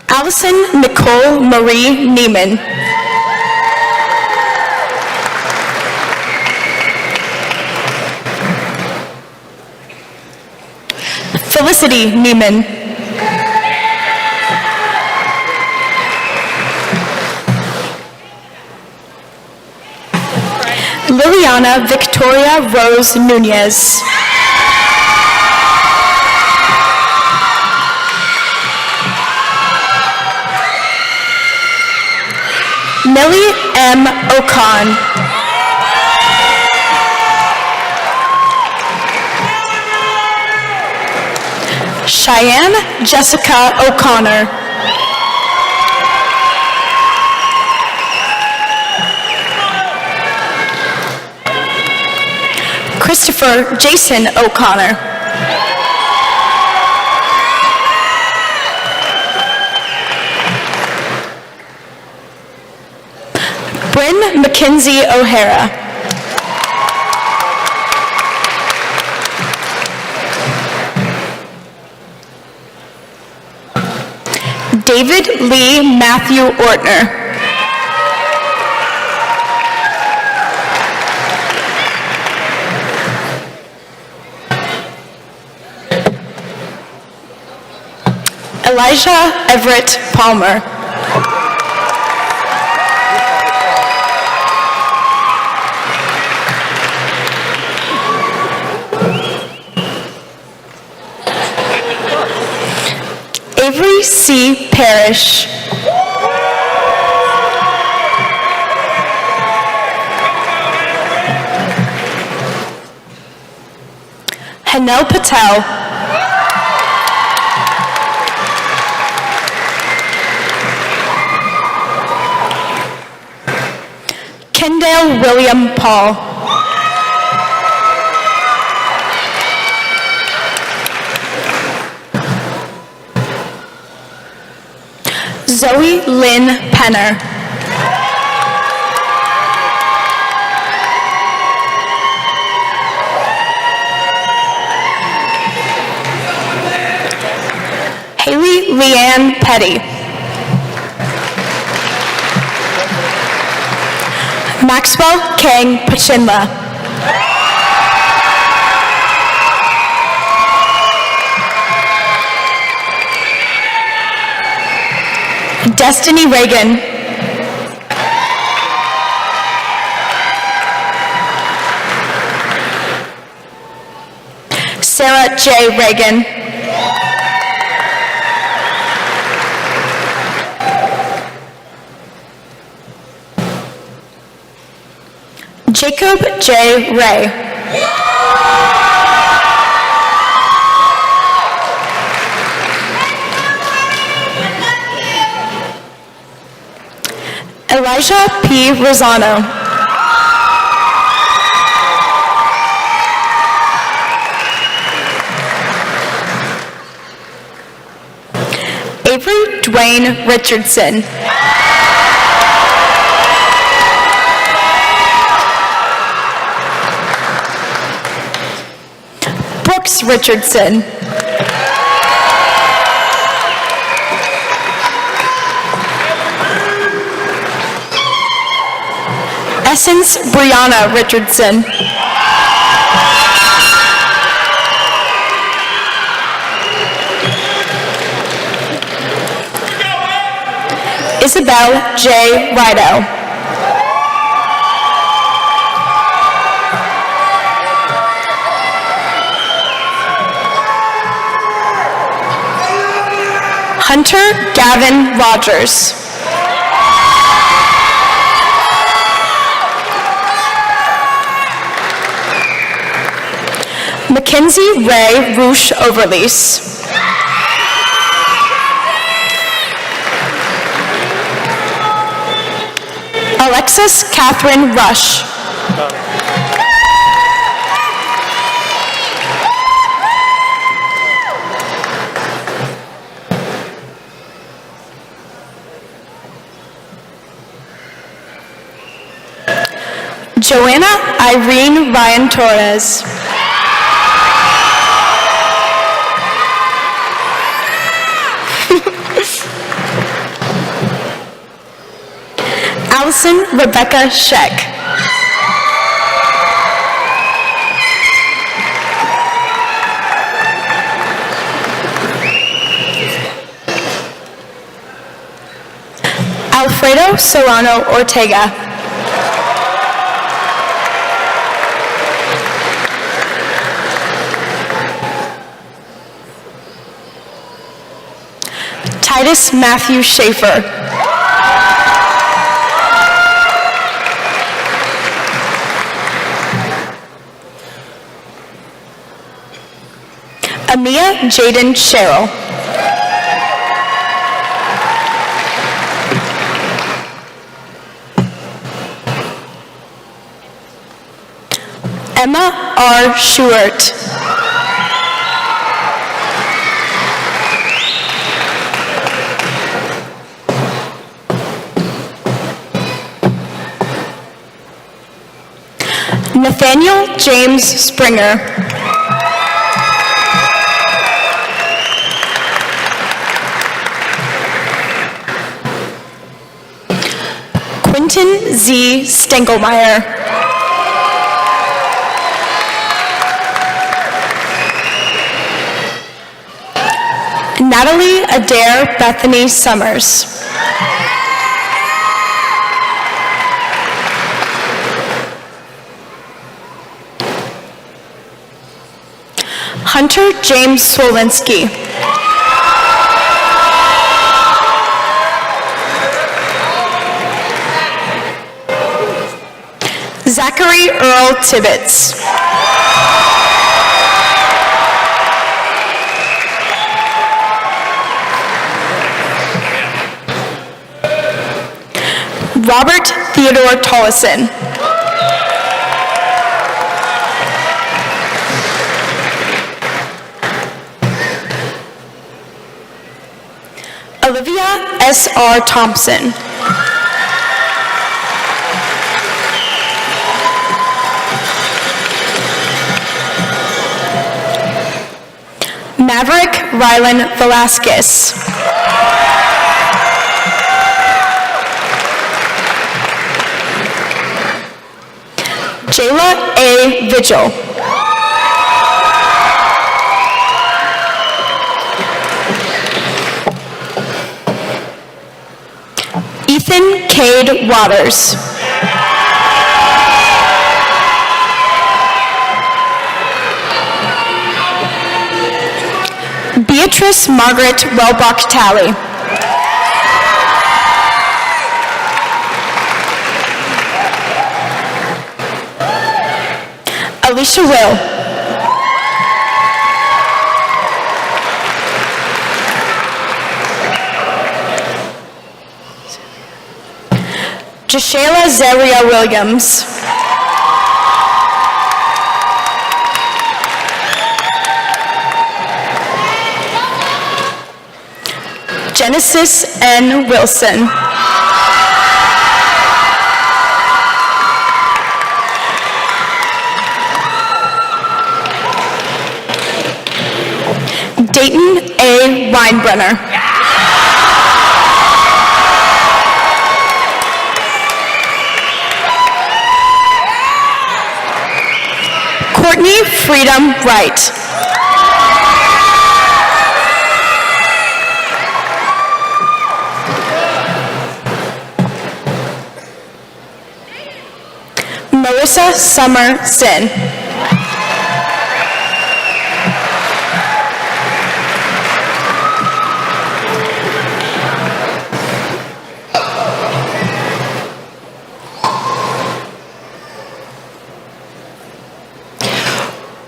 Allison Nicole Marie Neiman. Felicity Neiman. Liliana Victoria Rose Nunez. Millie M. Ocon. Cheyenne Jessica O'Connor. Christopher Jason O'Connor. Bryn Mackenzie O'Hara. David Lee Matthew Ortner. Elijah Everett Palmer. Avery C. Parrish. Hanel Patel. Kendall William Paul. Zoe Lynn Penner. Haley Leanne Petty. Maxwell Kang Pachinla. Destiny Reagan. Sarah J. Reagan. Jacob J. Ray. Elijah P. Rosano. Avery Dwayne Richardson. Brooks Richardson. Essence Brianna Richardson. Isabel J. Rido. Hunter Gavin Rogers. Mackenzie Ray Roosh Overlease. Alexis Catherine Rush. Joanna Irene Ryan Torres. Allison Rebecca Sheck. Alfredo Solano Ortega. Titus Matthew Schaefer. Amia Jaden Sherrill. Emma R. Schubert. Nathaniel James Springer. Quentin Z. Stengelmeyer. Natalie Adair Bethany Summers. Hunter James Swolinski. Zachary Earl Tibbetts. Robert Theodore Tollison. Olivia S.R. Thompson. Maverick Rylan Velasquez. Jayla A. Vigil. Ethan Cade Waters. Beatrice Margaret Welbach-Talley. Alicia Will. Jashayla Zaria Williams. Genesis N. Wilson. Dayton A. Weinbrenner. Courtney Freedom Wright. Marissa Summer Sin.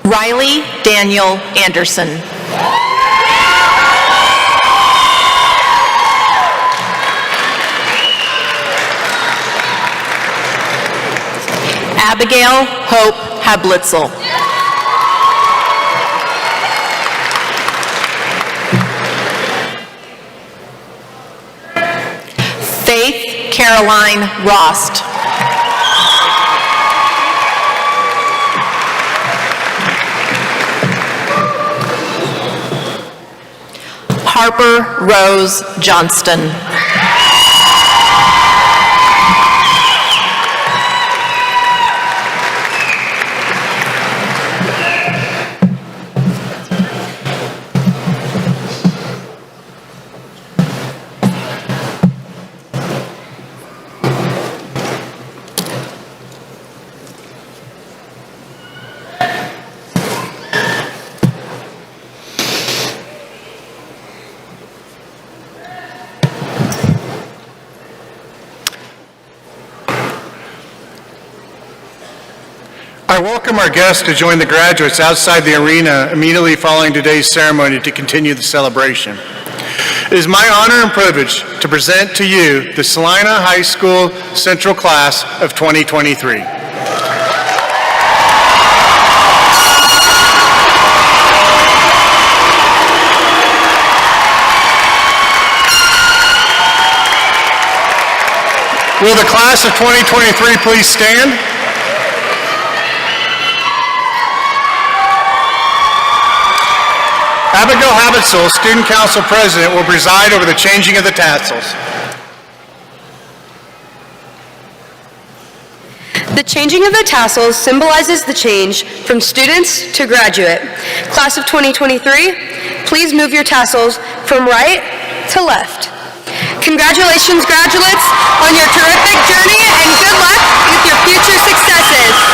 Riley Daniel Anderson. Abigail Hope Hablitzel. Faith Caroline Rost. Harper Rose Johnston. I welcome our guests to join the graduates outside the arena immediately following today's ceremony to continue the celebration. It is my honor and privilege to present to you the Salina High School Central Class of 2023. Will the class of 2023 please stand? Abigail Habitzel, Student Council President, will preside over the changing of the tassels. The changing of the tassels symbolizes the change from students to graduate. Class of 2023, please move your tassels from right to left. Congratulations, graduates, on your terrific journey, and good luck with your future successes.